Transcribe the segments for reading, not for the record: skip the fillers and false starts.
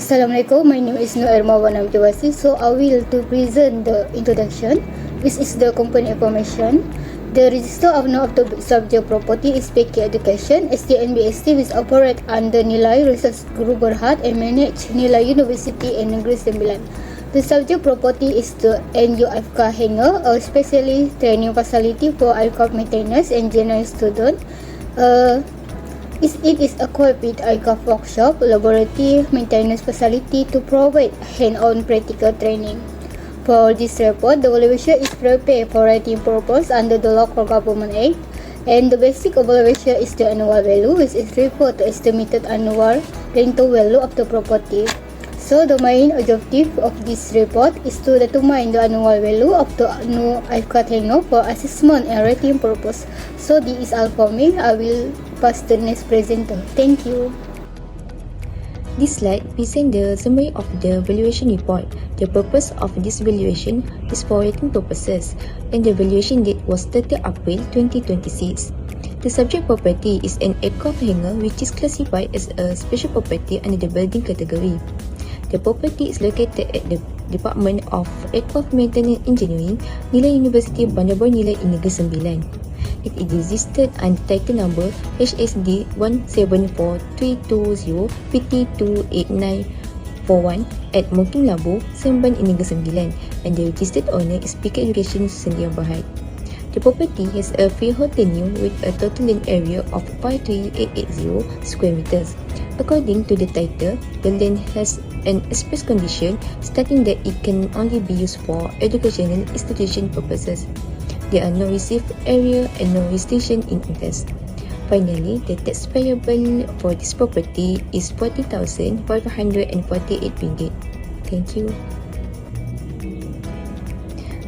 Assalamualaikum, my name is Nur Ermawan Amjawasi. So I will to present the introduction, which is the component information. The register of non-subject property is PK Education, STNBST, which operate under Nilai Research Group Berhad and manage Nilai University and Negeri Sembilan. The subject property is the NUFK hangar, a specially training facility for aircraft maintenance and general student. It is equipped with aircraft workshop, laboratory, maintenance facility to provide hand-on practical training. For this report, the valuation is prepared for writing purpose under the Local Government Act, and the basic evaluation is the annual value, which is referred to estimated annual rental value of the property. So the main objective of this report is to determine the annual value of the new aircraft hangar for assessment and rating purpose. So this is all for me. I will pass the next presenter. Thank you. This slide presents the summary of the valuation report. The purpose of this valuation is for rating purposes, and the valuation date was 30 April 2026. The subject property is an aircraft hangar which is classified as a special property under the building category. The property is located at the Department of Aircraft Maintenance Engineering, Nilai University Bandar Baru Nilai Negeri Sembilan. It is registered under title number HSD 1743220PT28941 at Mukim Labu, Semban Negeri Sembilan, and the registered owner is PK Education Sendian Berhad. The property has a freehold tenure with a total land area of 53880 square meters. According to the title, the land has an express condition stating that it can only be used for educational institution purposes. There are no reserved area and no restriction in interest. Finally, the tax payable for this property is RM40,548. Thank you.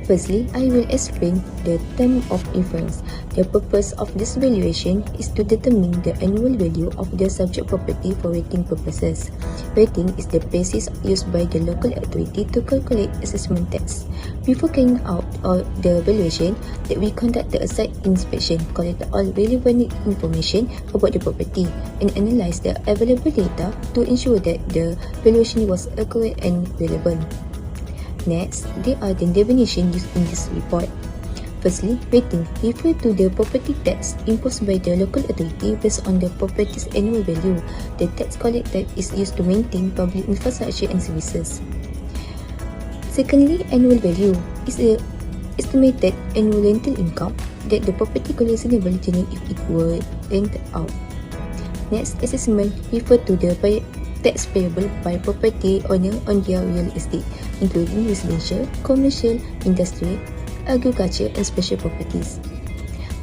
Firstly, I will explain the term of inference. The purpose of this valuation is to determine the annual value of the subject property for rating purposes. Rating is the basis used by the local authority to calculate assessment tax. Before carrying out the valuation, that we conduct a site inspection, collect all relevant information about the property, and analyze the available data to ensure that the valuation was accurate and relevant. Next, there are the definitions used in this report. Firstly, rating refer to the property tax imposed by the local authority based on the property's annual value. The tax collected is used to maintain public infrastructure and services. Secondly, annual value is the estimated annual rental income that the property could reasonably generate if it were rented out. Next, assessment refer to the tax payable by property owner on their real estate, including residential, commercial, industrial, agriculture, and special properties.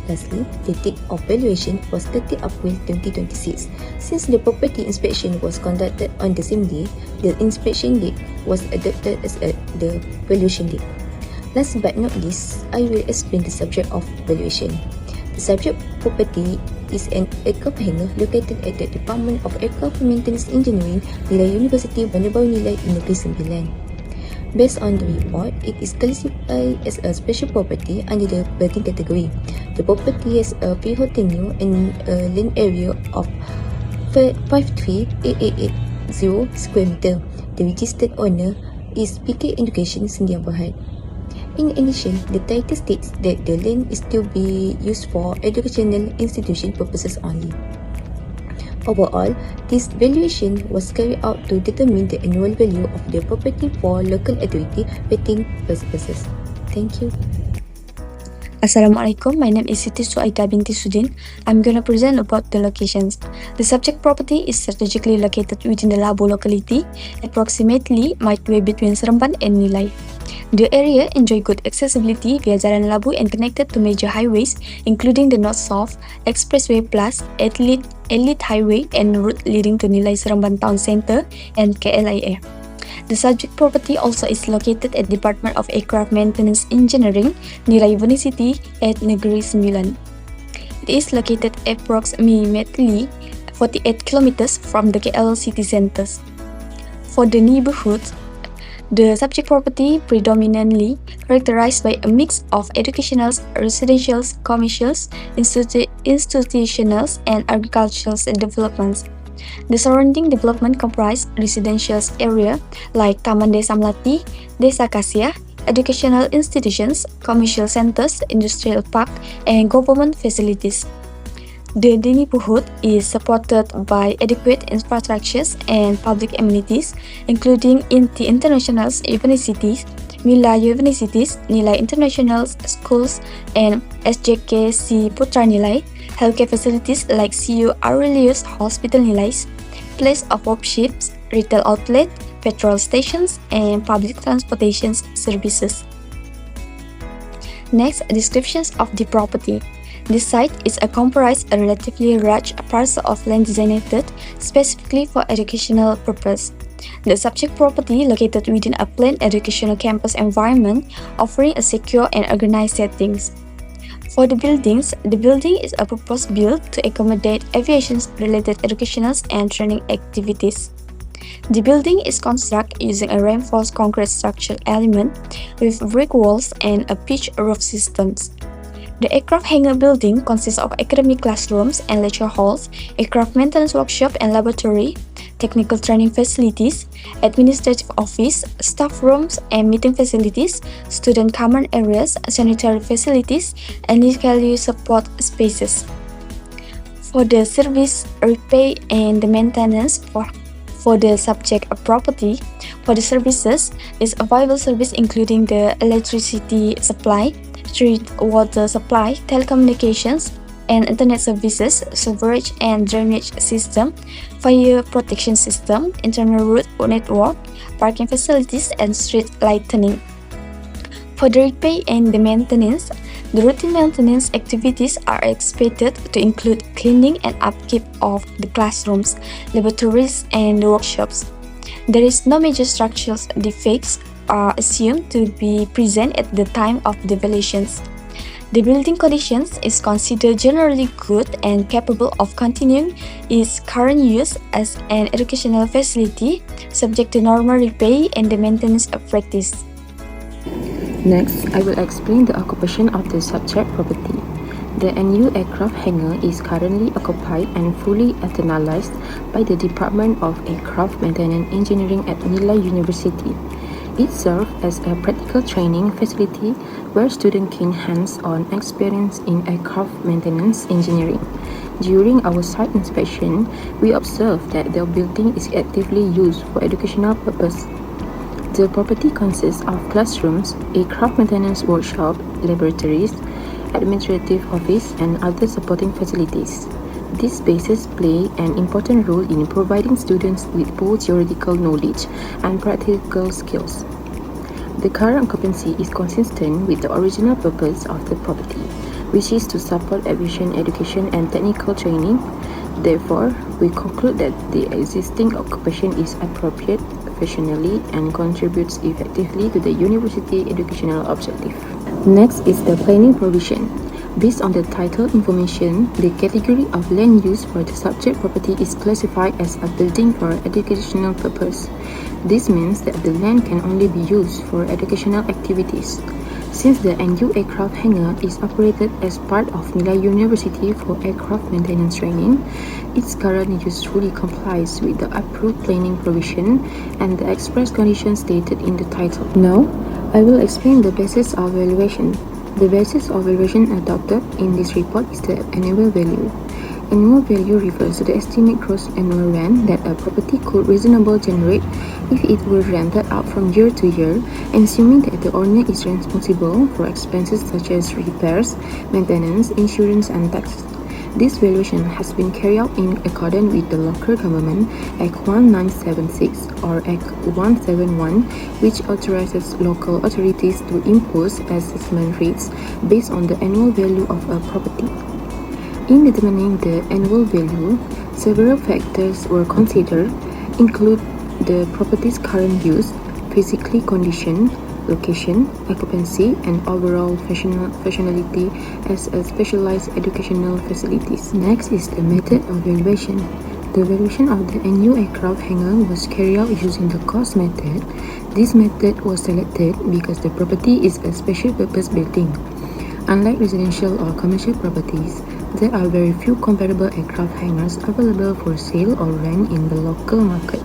Lastly, the date of valuation was 30 April 2026. Since the property inspection was conducted on the same day, the inspection date was adopted as the valuation date. Last but not least, I will explain the subject of valuation. The subject property is an aircraft hangar located at the Department of Aircraft Maintenance Engineering, Nilai University Bandar Baru Nilai Negeri Sembilan. Based on the report, it is classified as a special property under the building category. The property has a freehold tenure and a land area of 53880 square meter. The registered owner is PK Education Sendian Berhad. In addition, the title states that the land is to be used for educational institution purposes only. Overall, this valuation was carried out to determine the annual value of the property for local authority rating purposes. Thank you. Assalamualaikum, my name is Siti Suaida binti Sudin. I'm going to present about the locations. The subject property is strategically located within the Labu locality, approximately midway between Seremban and Nilai. The area enjoy good accessibility via Jalan Labu and connected to major highways including the North-South, Expressway Plus, Elite Highway and route leading to Nilai Seremban Town Centre and KLIA. The subject property also is located at Department of Aircraft Maintenance Engineering, Nilai University at Negeri Sembilan. It is located approximately 48 kilometers from the KL city centers. For the neighborhood, the subject property predominantly characterized by a mix of educationals, residentials, commercials, institutionals, and agricultural developments. The surrounding development comprise residential area like Taman Desa Melati, Desa Kasia, educational institutions, commercial centers, industrial park, and government facilities. The neighborhood is supported by adequate infrastructures and public amenities, including the international universities, Mila Universities, Nilai International Schools, and SJKC Putra Nilai, healthcare facilities like CU Aurelius Hospital Nilai, place of workshops, retail outlet, petrol stations, and public transportation services. Next, descriptions of the property. This site is a comprised a relatively large parcel of land designated specifically for educational purpose. The subject property located within a planned educational campus environment, offering a secure and organized settings. For the building is a purpose-built to accommodate aviation-related educational and training activities. The building is constructed using a reinforced concrete structural element with brick walls and a pitch roof systems. The aircraft hangar building consists of academic classrooms and lecture halls, aircraft maintenance workshop and laboratory, technical training facilities, administrative office, staff rooms and meeting facilities, student common areas, sanitary facilities, and locally support spaces. For the service, repair, and the maintenance for the subject property, for the services is available service including the electricity supply, street water supply, telecommunications, and internet services, sewerage and drainage system, fire protection system, internal road network, parking facilities, and street lighting. For the repair and the maintenance, the routine maintenance activities are expected to include cleaning and upkeep of the classrooms, laboratories, and the workshops. There is no major structural defects are assumed to be present at the time of the valuations. The building conditions is considered generally good and capable of continuing its current use as an educational facility, subject to normal repair and the maintenance practice. Next, I will explain the occupation of the subject property. The NU aircraft hangar is currently occupied and fully internalized by the Department of Aircraft Maintenance Engineering at Nilai University. It serves as a practical training facility where students gain hands-on experience in aircraft maintenance engineering. During our site inspection, we observed that the building is actively used for educational purpose. The property consists of classrooms, aircraft maintenance workshop, laboratories, administrative office, and other supporting facilities. These spaces play an important role in providing students with both theoretical knowledge and practical skills. The current occupancy is consistent with the original purpose of the property, which is to support aviation education and technical training. Therefore, we conclude that the existing occupation is appropriate professionally and contributes effectively to the university educational objective. Next is the planning provision. Based on the title information, the category of land use for the subject property is classified as a building for educational purpose. This means that the land can only be used for educational activities. Since the NU aircraft hangar is operated as part of Nilai University for aircraft maintenance training, its current use fully complies with the approved planning provision and the express conditions stated in the title. Now, I will explain the basis of valuation. The basis of valuation adopted in this report is the annual value. Annual value refers to the estimate gross annual rent that a property could reasonably generate if it were rented out from year to year, and assuming that the owner is responsible for expenses such as repairs, maintenance, insurance, and taxes. This valuation has been carried out in accordance with the local government Act 1976 or Act 171, which authorizes local authorities to impose assessment rates based on the annual value of a property. In determining the annual value, several factors were considered, include the property's current use, physical condition, location, occupancy, and overall functionality as a specialized educational facilities. Next is the method of valuation. The valuation of the NU aircraft hangar was carried out using the cost method. This method was selected because the property is a special purpose building. Unlike residential or commercial properties, There are very few comparable aircraft hangars available for sale or rent in the local market.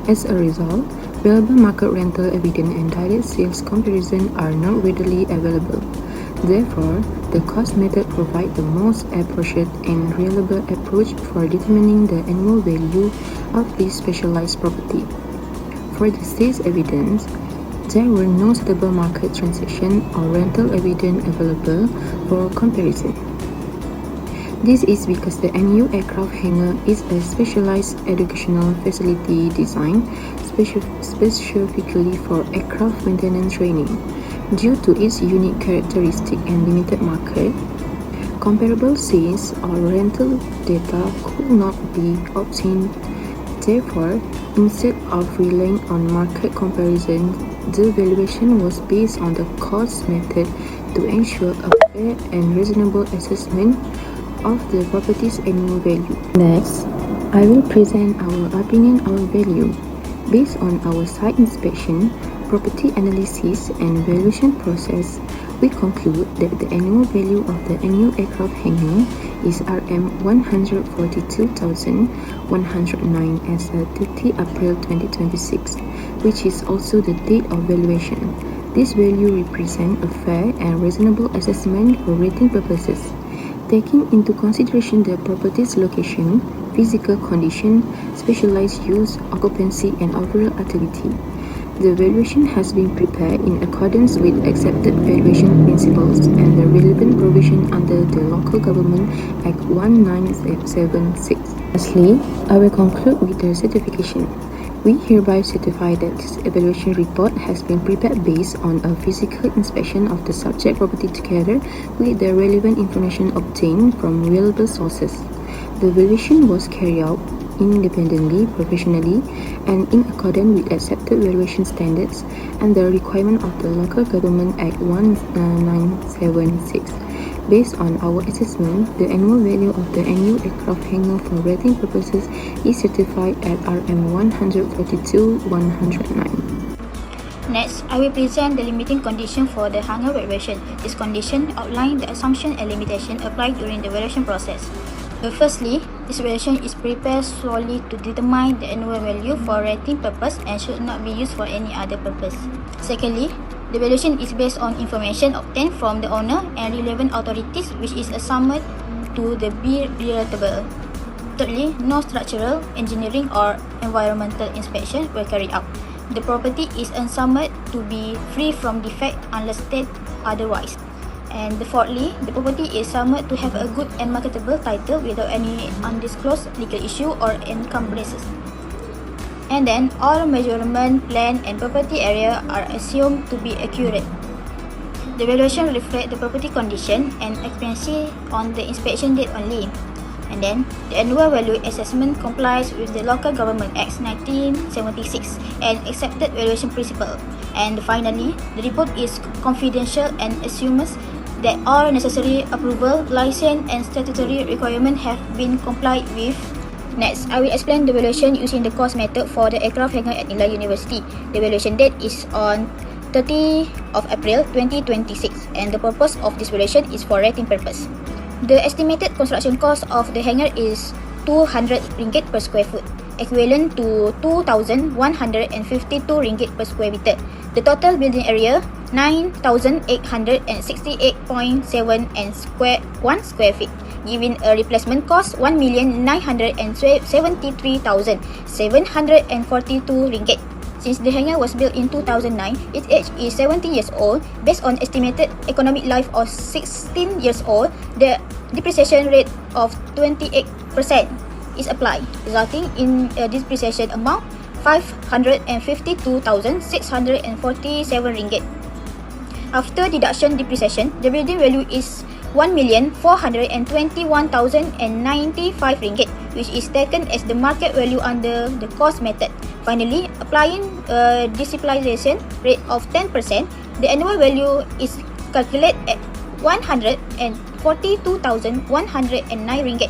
As a result, available market rental evidence and direct sales comparison are not readily available. Therefore, the cost method provides the most appropriate and reliable approach for determining the annual value of this specialized property. For the sales evidence, there were no suitable market transaction or rental evidence available for comparison. This is because the NU aircraft hangar is a specialized educational facility designed specifically for aircraft maintenance training. Due to its unique characteristic and limited market, comparable sales or rental data could not be obtained. Therefore, instead of relying on market comparison, the valuation was based on the cost method to ensure a fair and reasonable assessment of the property's annual value. Next, I will present our opinion on value. Based on our site inspection, property analysis and valuation process, we conclude that the annual value of the annual aircraft hangar is Rm 142,109 as of 30 April 2026, which is also the date of valuation. This value represents a fair and reasonable assessment for rating purposes, taking into consideration the property's location, physical condition, specialized use, occupancy, and overall activity. The valuation has been prepared in accordance with accepted valuation principles and the relevant provision under the Local Government Act 1976. Lastly, I will conclude with the certification. We hereby certify that this evaluation report has been prepared based on a physical inspection of the subject property together with the relevant information obtained from reliable sources. The valuation was carried out independently, professionally, and in accordance with accepted valuation standards and the requirement of the Local Government Act 1976. Based on our assessment, the annual value of the annual aircraft hangar for rating purposes is certified at Rm 142,109. Next, I will present the limiting condition for the hangar valuation. This condition outlines the assumption and limitation applied during the valuation process. Firstly, this valuation is prepared solely to determine the annual value for rating purpose and should not be used for any other purpose. Secondly, the valuation is based on information obtained from the owner and relevant authorities, which is summed to be relatable. Thirdly, no structural, engineering, or environmental inspection were carried out. The property is summed to be free from defect unless stated otherwise. And fourthly, the property is summed to have a good and marketable title without any undisclosed legal issue or encumbrances. And then, all measurement, plan, and property area are assumed to be accurate. The valuation reflects the property condition and occupancy on the inspection date only. And then, the annual value assessment complies with the Local Government Act 1976 and accepted valuation principle. And finally, the report is confidential and assumes that all necessary approval, license, and statutory requirements have been complied with. Next, I will explain the valuation using the cost method for the aircraft hangar at Nilai University. The valuation date is on 30 of April 2026 and the purpose of this valuation is for rating purpose. The estimated construction cost of the hangar is RM200 per square foot, equivalent to RM2,152 per square meter. The total building area 9,868.7 square feet, giving a replacement cost RM1,973,742. Since the hangar was built in 2009, its age is 70 years old. Based on estimated economic life of 16 years old, the depreciation rate of 28% is applied, resulting in a depreciation amount RM552,647. After deduction depreciation, the building value is RM1,421,095, which is taken as the market value under the cost method. Finally, applying a depreciation rate of 10%, the annual value is calculated at RM142,109,